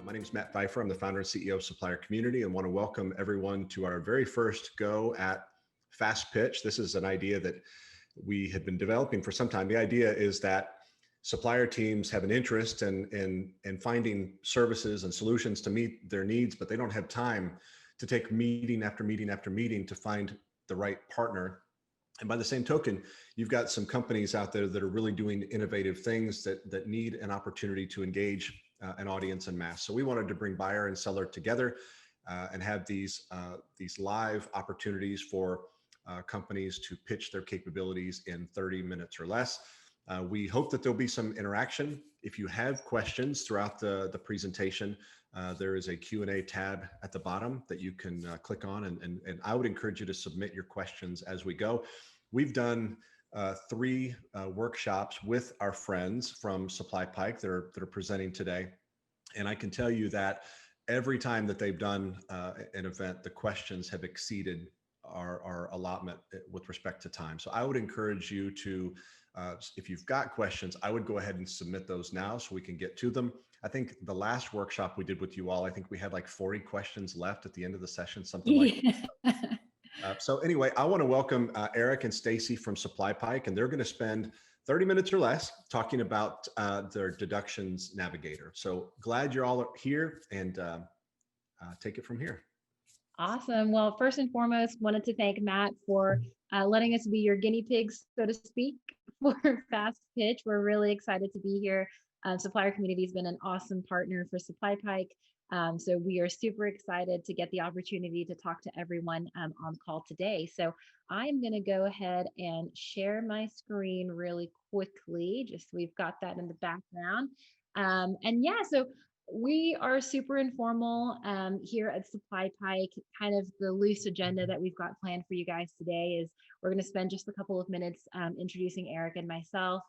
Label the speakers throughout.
Speaker 1: My name is Matt Pfeiffer. I'm the founder and CEO of Supplier Community and want to welcome everyone to our very first go at Fast Pitch. This is an idea that we had been developing for some time. The idea is that supplier teams have an interest in finding services and solutions to meet their needs, but they don't have time to take meeting after meeting after meeting to find the right partner. And by the same token, you've got some companies out there that are really doing innovative things that need an opportunity to engage an audience en masse. So we wanted to bring buyer and seller together and have these live opportunities for companies to pitch their capabilities in 30 minutes or less. We hope that there'll be some interaction. If you have questions throughout the presentation, there is a Q&A tab at the bottom that you can click on, and I would encourage you to submit your questions as we go. We've done 3 workshops with our friends from SupplyPike that are presenting today. And I can tell you that every time that they've done an event, the questions have exceeded our allotment with respect to time. So I would encourage you to, if you've got questions, I would go ahead and submit those now so we can get to them. I think the last workshop we did with you all, I think we had like 40 questions left at the end of the session, something like that. So anyway, I want to welcome Eric and Stacy from SupplyPike, and they're going to spend 30 minutes or less talking about their Deductions Navigator. So glad you're all here, and take it from here.
Speaker 2: Awesome. Well, first and foremost, wanted to thank Matt for letting us be your guinea pigs, so to speak, for Fast Pitch. We're really excited to be here. Supplier Community has been an awesome partner for SupplyPike. So we are super excited to get the opportunity to talk to everyone on call today. So I'm going to go ahead and share my screen really quickly, just so we've got that in the background. And yeah, so we are super informal here at SupplyPike. Kind of the loose agenda that we've got planned for you guys today is we're going to spend just a couple of minutes introducing Eric and myself.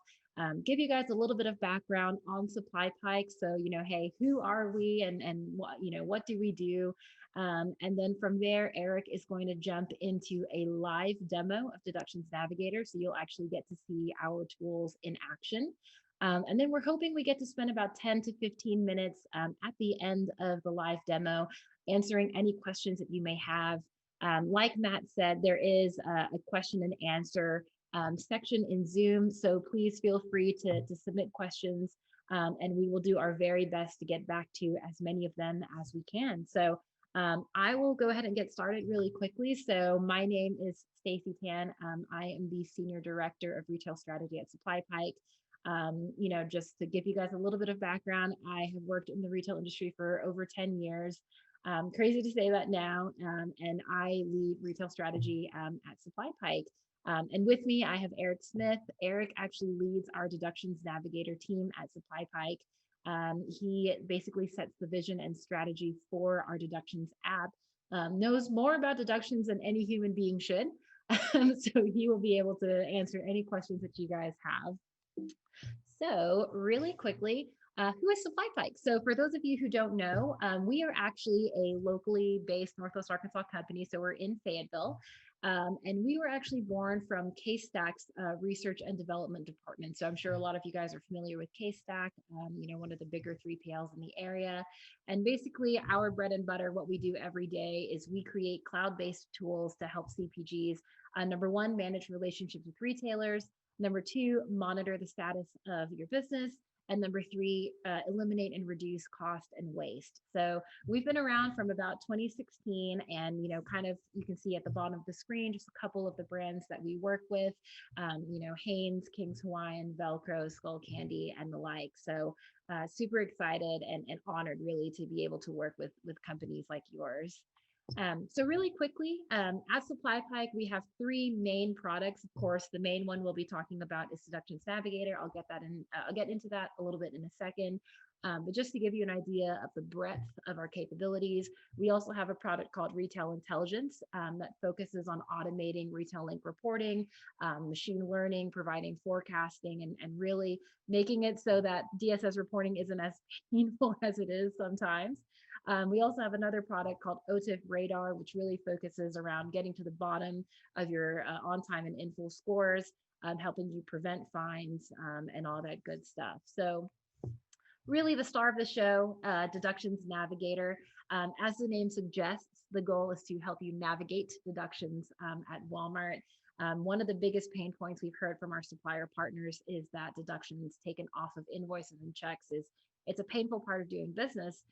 Speaker 2: Give you guys a little bit of background on SupplyPike. So, hey, who are we and what do we do? And then from there, Eric is going to jump into a live demo of Deductions Navigator. So you'll actually get to see our tools in action. And then we're hoping we get to spend about 10 to 15 minutes at the end of the live demo, answering any questions that you may have. Like Matt said, there is a question and answer section in Zoom. So please feel free to submit questions and we will do our very best to get back to as many of them as we can. So I will go ahead and get started really quickly. So my name is Stacy Tan. I am the Senior Director of Retail Strategy at SupplyPike. Just to give you guys a little bit of background, I have worked in the retail industry for over 10 years. Crazy to say that now. And I lead retail strategy at SupplyPike. And with me, I have Eric Smith. Eric actually leads our Deductions Navigator team at SupplyPike. He basically sets the vision and strategy for our Deductions app, knows more about deductions than any human being should. So he will be able to answer any questions that you guys have. So really quickly, who is SupplyPike? So for those of you who don't know, we are actually a locally based Northwest Arkansas company. So we're in Fayetteville. And we were actually born from CaseStack's research and development department. So I'm sure a lot of you guys are familiar with CaseStack, one of the bigger 3PLs in the area. And basically our bread and butter, what we do every day is we create cloud-based tools to help CPGs, number one, manage relationships with retailers. Number two, monitor the status of your business. And number three, eliminate and reduce cost and waste. So we've been around from about 2016 and, you can see at the bottom of the screen, just a couple of the brands that we work with, Hanes, King's Hawaiian, Velcro, Skull Candy, and the like. So super excited and honored really to be able to work with companies like yours. So really quickly, at SupplyPike, we have 3 main products. Of course, the main one we'll be talking about is Deductions Navigator. I'll get into that a little bit in a second. But just to give you an idea of the breadth of our capabilities, we also have a product called Retail Intelligence that focuses on automating retail link reporting, machine learning, providing forecasting, and really making it so that DSS reporting isn't as painful as it is sometimes. We also have another product called OTIF Radar, which really focuses around getting to the bottom of your on-time and in-full scores, helping you prevent fines and all that good stuff. So really the star of the show, Deductions Navigator. As the name suggests, the goal is to help you navigate deductions at Walmart. One of the biggest pain points we've heard from our supplier partners is that deductions taken off of invoices and checks is it's a painful part of doing business.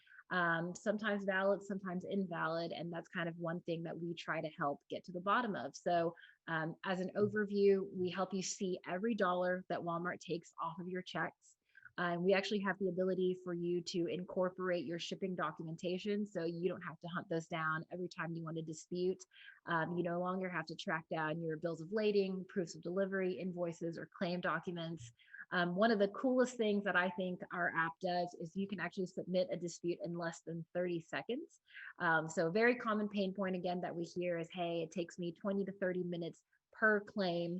Speaker 2: Sometimes valid, sometimes invalid, and that's kind of one thing that we try to help get to the bottom of. So, as an overview, we help you see every dollar that Walmart takes off of your checks. We actually have the ability for you to incorporate your shipping documentation so you don't have to hunt those down every time you want to dispute. You no longer have to track down your bills of lading, proofs of delivery, invoices, or claim documents. One of the coolest things that I think our app does is you can actually submit a dispute in less than 30 seconds. So a very common pain point again that we hear is, hey, it takes me 20 to 30 minutes per claim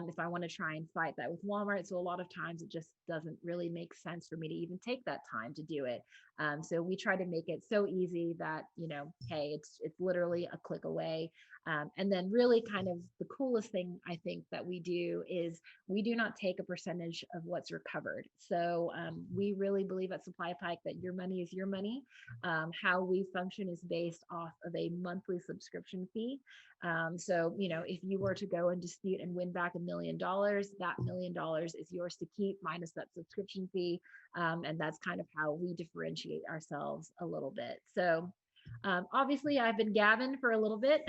Speaker 2: if I want to try and fight that with Walmart. So a lot of times it just doesn't really make sense for me to even take that time to do it. So we try to make it so easy that, you know, hey, it's literally a click away. And then really kind of the coolest thing I think that we do is we do not take a percentage of what's recovered. So we really believe at SupplyPike that your money is your money. How we function is based off of a monthly subscription fee. So, you know, if you were to go and dispute and win back $1 million, that $1 million is yours to keep minus that subscription fee. And that's kind of how we differentiate ourselves a little bit. So obviously I've been gabbing for a little bit.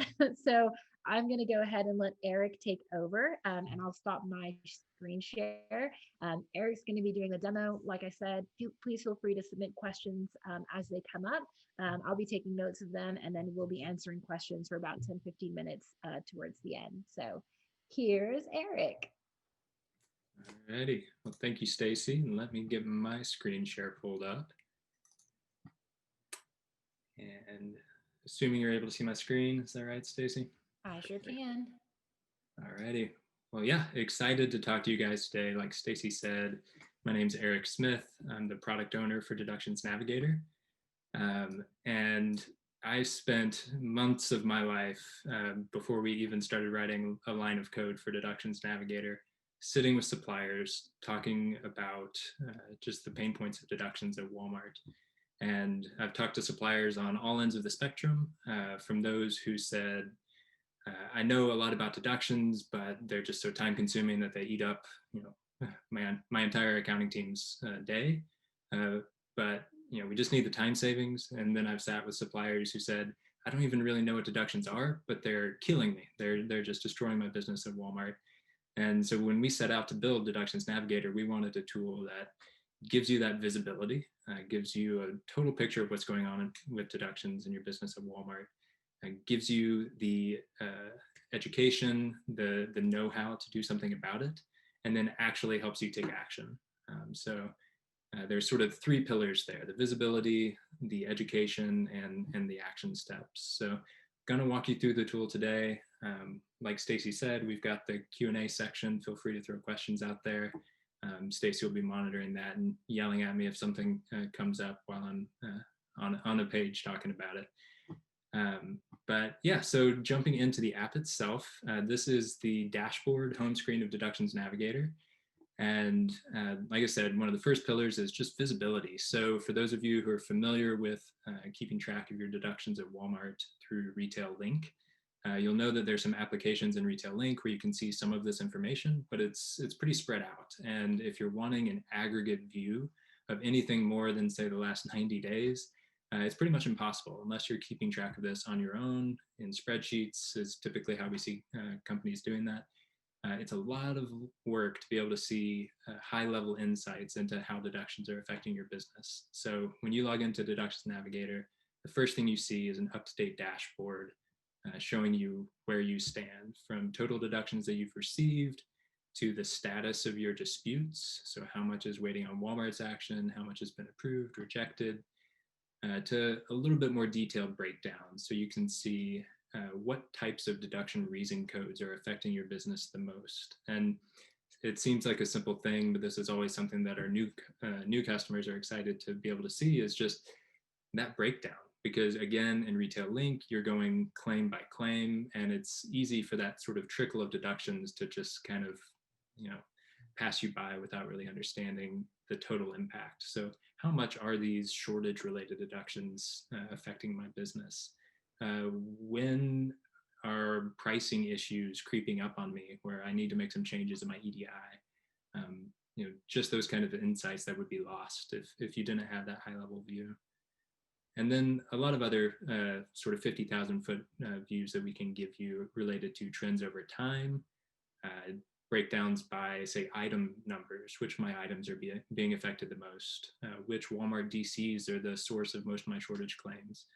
Speaker 2: So I'm going to go ahead and let Eric take over and I'll stop my screen share. Eric's going to be doing the demo. Like I said, please feel free to submit questions as they come up. I'll be taking notes of them and then we'll be answering questions for about 10-15 minutes towards the end. So here's Eric.
Speaker 3: Alrighty. Well, thank you, Stacy. And let me get my screen share pulled up. And assuming you're able to see my screen, is that right, Stacy?
Speaker 2: I sure can.
Speaker 3: Alrighty. Well, yeah, excited to talk to you guys today. Like Stacy said, my name's Eric Smith. I'm the product owner for Deductions Navigator. And I spent months of my life before we even started writing a line of code for Deductions Navigator, sitting with suppliers, talking about just the pain points of deductions at Walmart. And I've talked to suppliers on all ends of the spectrum, from those who said, I know a lot about deductions, but they're just so time consuming that they eat up, you know, my entire accounting team's day. But you know, we just need the time savings. And then I've sat with suppliers who said, I don't even really know what deductions are, but they're killing me. They're just destroying my business at Walmart. And so when we set out to build Deductions Navigator, we wanted a tool that gives you that visibility, gives you a total picture of what's going on with deductions in your business at Walmart, gives you the education, the know-how to do something about it, and then actually helps you take action. So there's sort of three pillars there: the visibility, the education, and the action steps. So I'm going to walk you through the tool today. Like Stacy said, we've got the Q&A section. Feel free to throw questions out there. Stacy will be monitoring that and yelling at me if something comes up while I'm on a page talking about it. But yeah, so jumping into the app itself, this is the dashboard home screen of Deductions Navigator. And like I said, one of the first pillars is just visibility. So for those of you who are familiar with keeping track of your deductions at Walmart through Retail Link, you'll know that there's some applications in Retail Link where you can see some of this information, but it's pretty spread out. And if you're wanting an aggregate view of anything more than, say, the last 90 days, it's pretty much impossible unless you're keeping track of this on your own in spreadsheets is typically how we see companies doing that. It's a lot of work to be able to see high-level insights into how deductions are affecting your business. So when you log into Deductions Navigator, the first thing you see is an up-to-date dashboard showing you where you stand, from total deductions that you've received to the status of your disputes. So how much is waiting on Walmart's action, how much has been approved, rejected, to a little bit more detailed breakdown. So you can see what types of deduction reason codes are affecting your business the most. And it seems like a simple thing, but this is always something that our new customers are excited to be able to see, is just that breakdown. Because again, in Retail Link, you're going claim by claim, and it's easy for that sort of trickle of deductions to just kind of, you know, pass you by without really understanding the total impact. So how much are these shortage related deductions affecting my business? When are pricing issues creeping up on me where I need to make some changes in my EDI? Just those kind of insights that would be lost if you didn't have that high level view. And then a lot of other sort of 50,000 foot views that we can give you related to trends over time, breakdowns by, say, item numbers, which my items are being affected the most, which Walmart DCs are the source of most of my shortage claims.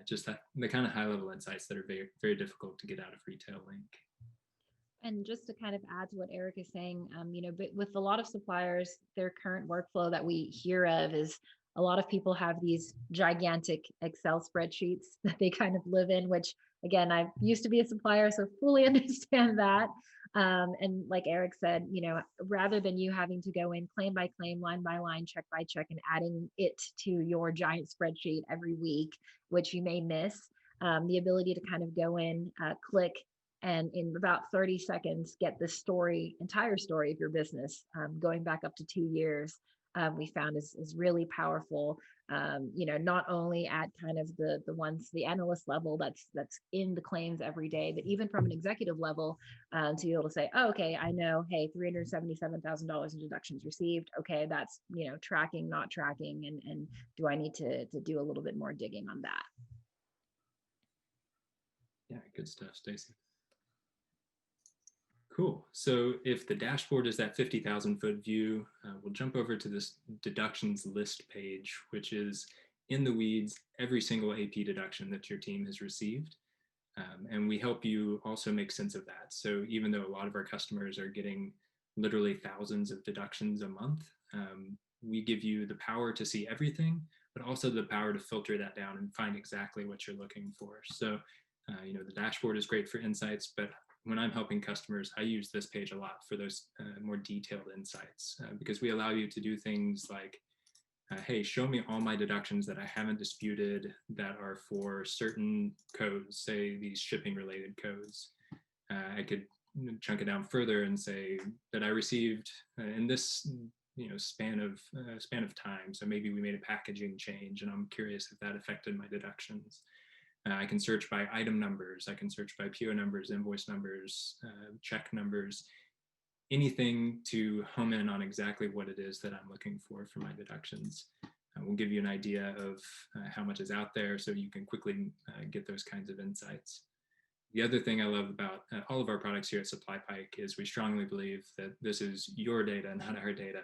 Speaker 3: Just the kind of high level insights that are very, very difficult to get out of Retail Link.
Speaker 2: And just to kind of add to what Eric is saying, but with a lot of suppliers, their current workflow that we hear of is a lot of people have these gigantic Excel spreadsheets that they kind of live in, which again, I used to be a supplier, so fully understand that. And like Eric said, rather than you having to go in claim by claim, line by line, check by check, and adding it to your giant spreadsheet every week, which you may miss, the ability to kind of go in, click, and in about 30 seconds, get the entire story of your business, going back up to 2 years, we found is really powerful. Not only at kind of the analyst level that's in the claims every day, but even from an executive level, to be able to say, oh, okay, I know, hey, $377,000 in deductions received. Okay, that's tracking, not tracking, and do I need to do a little bit more digging on that?
Speaker 3: Yeah, good stuff, Stacy. Cool. So if the dashboard is that 50,000 foot view, we'll jump over to this deductions list page, which is in the weeds, every single AP deduction that your team has received. And we help you also make sense of that. So even though a lot of our customers are getting literally thousands of deductions a month, we give you the power to see everything, but also the power to filter that down and find exactly what you're looking for. So, the dashboard is great for insights, but when I'm helping customers, I use this page a lot for those more detailed insights, because we allow you to do things like, hey, show me all my deductions that I haven't disputed that are for certain codes, say these shipping related codes. I could chunk it down further and say that I received in this span of time. So maybe we made a packaging change and I'm curious if that affected my deductions. I can search by item numbers. I can search by PO numbers, invoice numbers, check numbers, anything to home in on exactly what it is that I'm looking for my deductions. We'll give you an idea of how much is out there so you can quickly get those kinds of insights. The other thing I love about all of our products here at SupplyPike is we strongly believe that this is your data, not our data.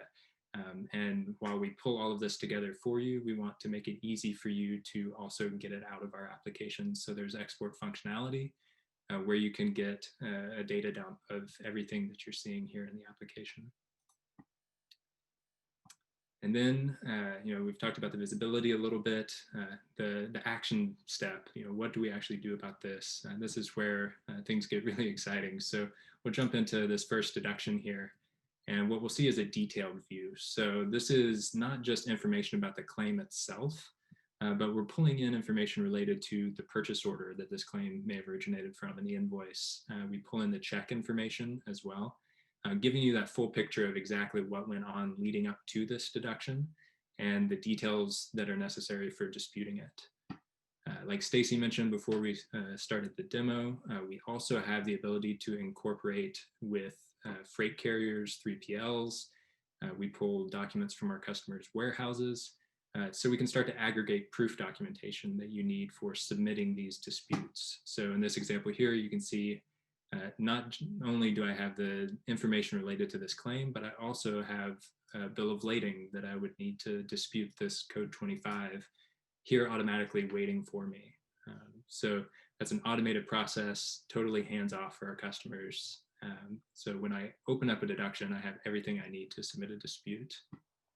Speaker 3: And while we pull all of this together for you, we want to make it easy for you to also get it out of our applications. So there's export functionality where you can get a data dump of everything that you're seeing here in the application. And then, we've talked about the visibility a little bit, the action step, what do we actually do about this? And this is where things get really exciting. So we'll jump into this first deduction here. And what we'll see is a detailed view. So this is not just information about the claim itself, but we're pulling in information related to the purchase order that this claim may have originated from in the invoice. We pull in the check information as well, giving you that full picture of exactly what went on leading up to this deduction and the details that are necessary for disputing it. Like Stacy mentioned before we started the demo, we also have the ability to incorporate with freight carriers, 3PLs. We pull documents from our customers' warehouses. So we can start to aggregate proof documentation that you need for submitting these disputes. So in this example here, you can see not only do I have the information related to this claim, but I also have a bill of lading that I would need to dispute this code 25 here automatically waiting for me. So that's an automated process, totally hands-off for our customers. So when I open up a deduction, I have everything I need to submit a dispute.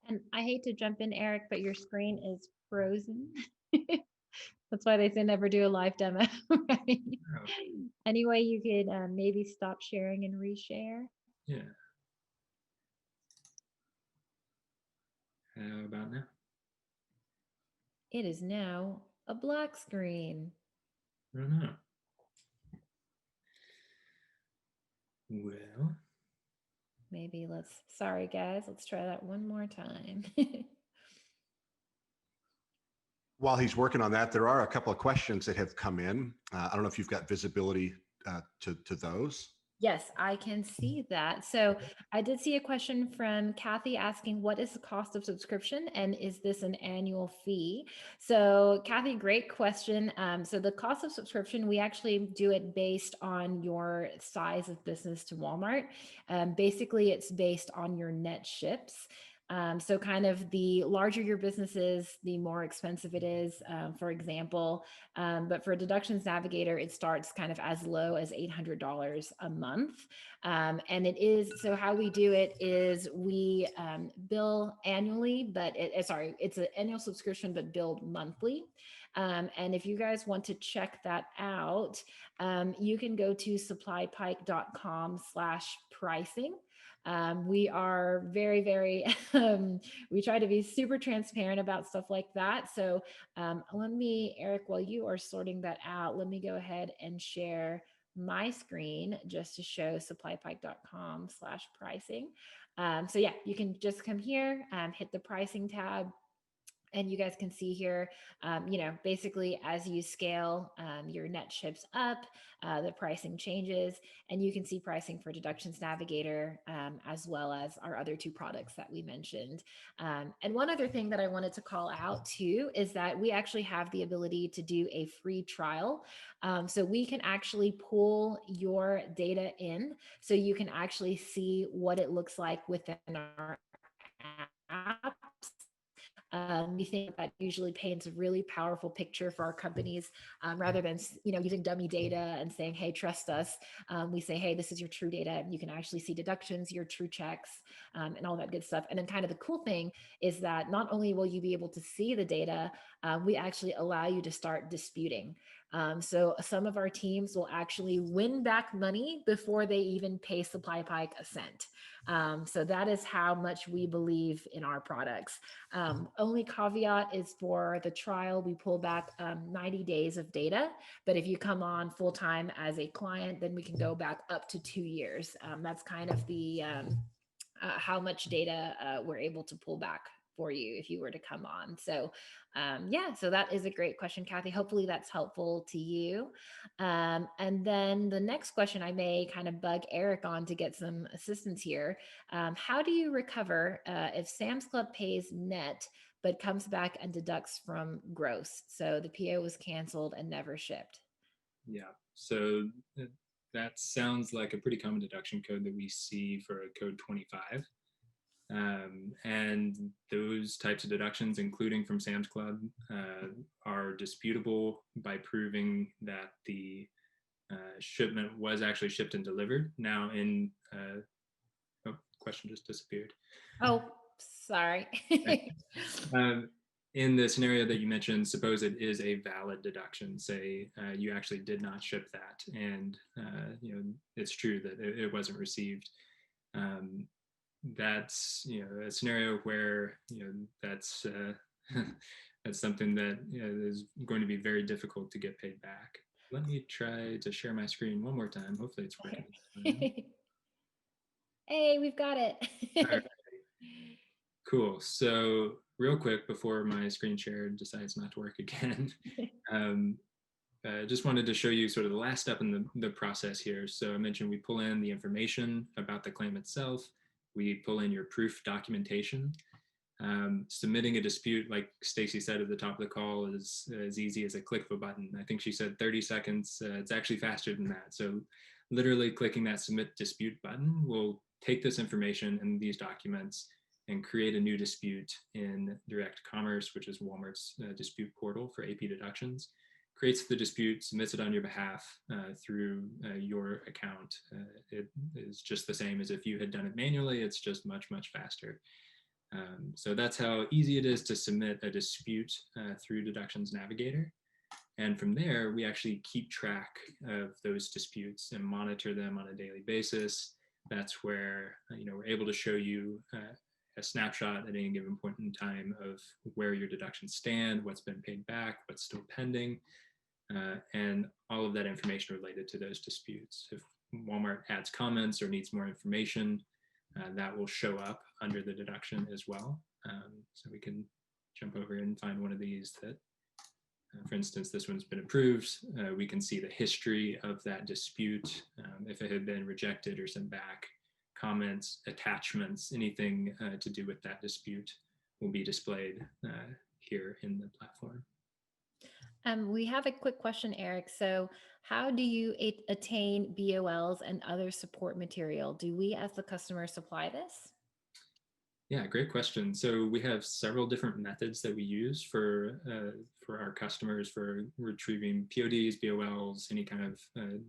Speaker 2: And I hate to jump in, Eric, but your screen is frozen. That's why they say never do a live demo, right? Oh. Anyway, you could maybe stop sharing and reshare.
Speaker 3: Yeah. How about now?
Speaker 2: It is now a black screen.
Speaker 3: I don't know. Well,
Speaker 2: maybe sorry guys, let's try that one more time.
Speaker 1: While he's working on that, there are a couple of questions that have come in. I don't know if you've got visibility to those.
Speaker 2: Yes, I can see that. So I did see a question from Kathy asking, what is the cost of subscription and is this an annual fee? So Kathy, great question. So the cost of subscription, we actually do it based on your size of business to Walmart. Basically, it's based on your net ships. So kind of the larger your business is, the more expensive it is, for example. But for Deductions Navigator, it starts kind of as low as $800 a month. And it is, so how we do it is we bill annually, but it's an annual subscription, but billed monthly. And if you guys want to check that out, you can go to supplypike.com/pricing. We are very, very, we try to be super transparent about stuff like that. So let me, Eric, while you are sorting that out, let me go ahead and share my screen just to show supplypike.com/pricing. So yeah, you can just come here, hit the pricing tab, and you guys can see here, basically as you scale your net ships up, the pricing changes, and you can see pricing for Deductions Navigator, as well as our other two products that we mentioned. And one other thing that I wanted to call out too is that we actually have the ability to do a free trial. So we can actually pull your data in so you can actually see what it looks like within our app. We think that usually paints a really powerful picture for our companies, rather than using dummy data and saying, "Hey, trust us." We say, "Hey, this is your true data." You can actually see deductions, your true checks, and all that good stuff. And then, kind of the cool thing is that not only will you be able to see the data, we actually allow you to start disputing. So some of our teams will actually win back money before they even pay SupplyPike a cent. So that is how much we believe in our products. Only caveat is for the trial, we pull back 90 days of data. But if you come on full time as a client, then we can go back up to 2 years. That's kind of the how much data we're able to pull back for you if you were to come on. So so that is a great question, Kathy. Hopefully that's helpful to you. And then the next question I may kind of bug Eric on to get some assistance here. How do you recover if Sam's Club pays net, but comes back and deducts from gross? So the PO was canceled and never shipped.
Speaker 3: Yeah, so that sounds like a pretty common deduction code that we see for code 25. And those types of deductions, including from Sam's Club, are disputable by proving that the shipment was actually shipped and delivered. Now, question just disappeared.
Speaker 2: Oh, sorry.
Speaker 3: In the scenario that you mentioned, suppose it is a valid deduction. Say you actually did not ship that, and it's true that it wasn't received. That's a scenario where that's that's something that is going to be very difficult to get paid back. Let me try to share my screen one more time. Hopefully it's working.
Speaker 2: Hey, we've got it.
Speaker 3: All right. Cool. So real quick before my screen share decides not to work again, just wanted to show you sort of the last step in the process here. So I mentioned we pull in the information about the claim itself. We pull in your proof documentation. Submitting a dispute, like Stacy said at the top of the call, is as easy as a click of a button. I think she said 30 seconds. It's actually faster than that. So literally clicking that submit dispute button will take this information and these documents and create a new dispute in Direct Commerce, which is Walmart's dispute portal for AP deductions. Creates the dispute, submits it on your behalf through your account. It is just the same as if you had done it manually. It's just much, much faster. So that's how easy it is to submit a dispute through Deductions Navigator. And from there, we actually keep track of those disputes and monitor them on a daily basis. That's where we're able to show you a snapshot at any given point in time of where your deductions stand, what's been paid back, what's still pending, and all of that information related to those disputes. If Walmart adds comments or needs more information, that will show up under the deduction as well. So we can jump over and find one of these that For instance, this one's been approved. We can see the history of that dispute, if it had been rejected or sent back, comments, attachments, anything to do with that dispute will be displayed here in the platform.
Speaker 2: We have a quick question, Eric. So how do you attain BOLs and other support material? Do we as the customer supply this?
Speaker 3: Yeah, great question. So we have several different methods that we use for our customers for retrieving PODs, BOLs, any kind of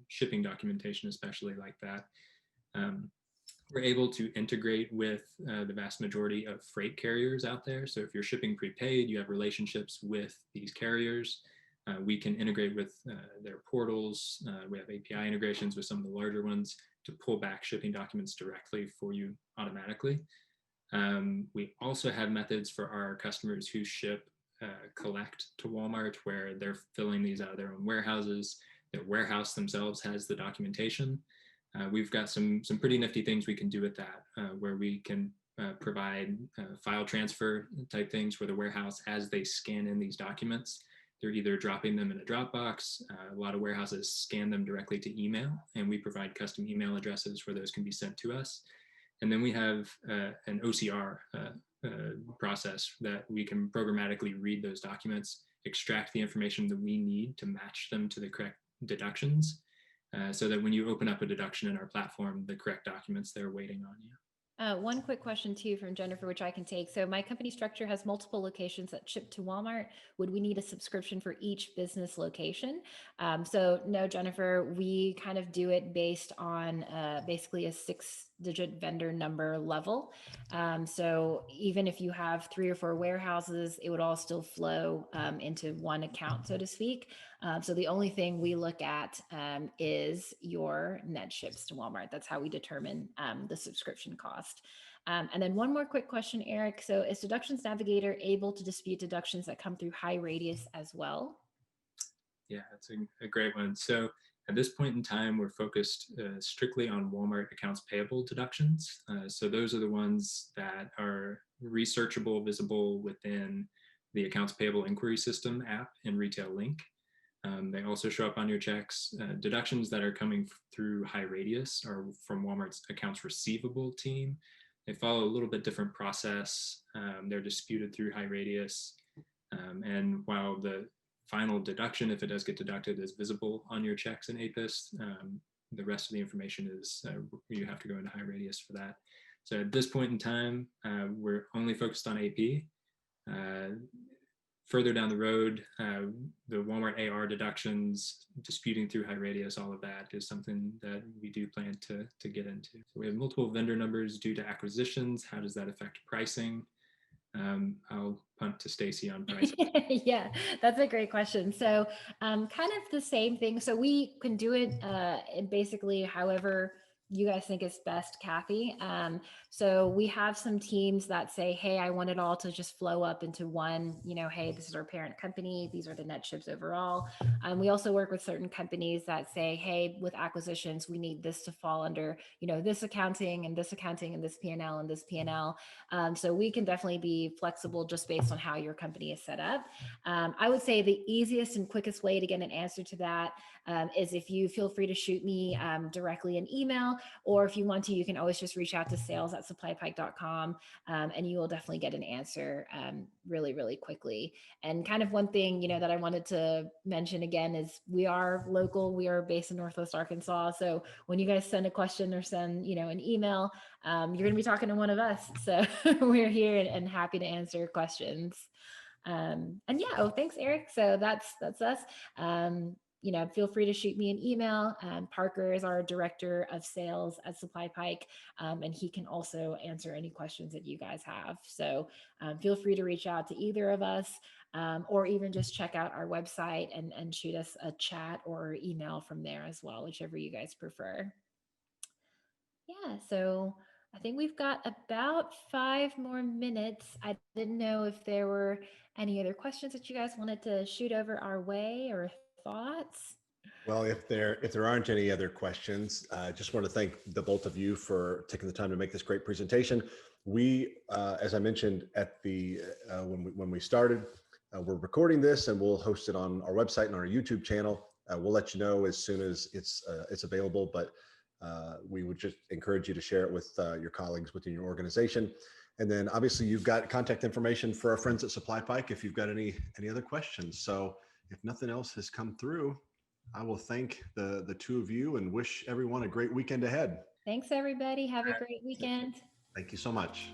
Speaker 3: shipping documentation, especially like that. We're able to integrate with the vast majority of freight carriers out there. So if you're shipping prepaid, you have relationships with these carriers. We can integrate with their portals. We have API integrations with some of the larger ones to pull back shipping documents directly for you automatically. We also have methods for our customers who ship collect to Walmart, where they're filling these out of their own warehouses. Their warehouse themselves has the documentation. We've got some pretty nifty things we can do with that, where we can provide file transfer type things where the warehouse, as they scan in these documents, they're either dropping them in a Dropbox. A lot of warehouses scan them directly to email, and we provide custom email addresses where those can be sent to us. And then we have an OCR process that we can programmatically read those documents, extract the information that we need to match them to the correct deductions, so that when you open up a deduction in our platform, the correct documents there waiting on you.
Speaker 2: One quick question too from Jennifer, which I can take. So my company structure has multiple locations that ship to Walmart. Would we need a subscription for each business location? So no, Jennifer, we kind of do it based on basically a 6-digit vendor number level. So even if you have 3 or 4 warehouses, it would all still flow into one account, so to speak. So the only thing we look at is your net ships to Walmart. That's how we determine the subscription cost. And then one more quick question, Eric. So is Deductions Navigator able to dispute deductions that come through high radius as well?
Speaker 3: Yeah, that's a great one. So at this point in time, we're focused strictly on Walmart accounts payable deductions. So those are the ones that are researchable, visible within the accounts payable inquiry system app in Retail Link. They also show up on your checks. Deductions that are coming through high radius are from Walmart's accounts receivable team. They follow a little bit different process. They're disputed through high radius. And while the final deduction, if it does get deducted, is visible on your checks in APIS, the rest of the information is, you have to go into high radius for that. So at this point in time, we're only focused on AP. Further down the road, the Walmart AR deductions, disputing through high radius, all of that is something that we do plan to get into. So we have multiple vendor numbers due to acquisitions. How does that affect pricing? I'll punt to Stacy on pricing.
Speaker 2: Yeah, that's a great question. So kind of the same thing. So we can do it basically however you guys think is best, Kathy. So we have some teams that say, hey, I want it all to just flow up into one, hey, this is our parent company. These are the net ships overall. We also work with certain companies that say, hey, with acquisitions, we need this to fall under, this accounting and this accounting and this P&L and this P&L. So we can definitely be flexible just based on how your company is set up. I would say the easiest and quickest way to get an answer to that is if you feel free to shoot me directly an email, or if you want to, you can always just reach out to sales@supplypike.com and you will definitely get an answer really, really quickly. And kind of one thing, that I wanted to mention again is we are local. We are based in Northwest Arkansas. So when you guys send a question or send, an email, you're going to be talking to one of us. So we're here and happy to answer questions. And yeah, thanks, Eric. So that's us. Feel free to shoot me an email. Parker is our director of sales at SupplyPike, and he can also answer any questions that you guys have. So feel free to reach out to either of us, or even just check out our website and shoot us a chat or email from there as well, whichever you guys prefer. Yeah, so I think we've got about 5 more minutes. I didn't know if there were any other questions that you guys wanted to shoot over our way or thoughts.
Speaker 1: Well, if there aren't any other questions, I just want to thank the both of you for taking the time to make this great presentation. We, as I mentioned at the when we started, we're recording this and we'll host it on our website and our YouTube channel. We'll let you know as soon as it's available, but we would just encourage you to share it with your colleagues within your organization. And then obviously you've got contact information for our friends at SupplyPike if you've got any other questions. So if nothing else has come through, I will thank the two of you and wish everyone a great weekend ahead.
Speaker 2: Thanks, everybody. Have a great weekend.
Speaker 1: Thank you so much.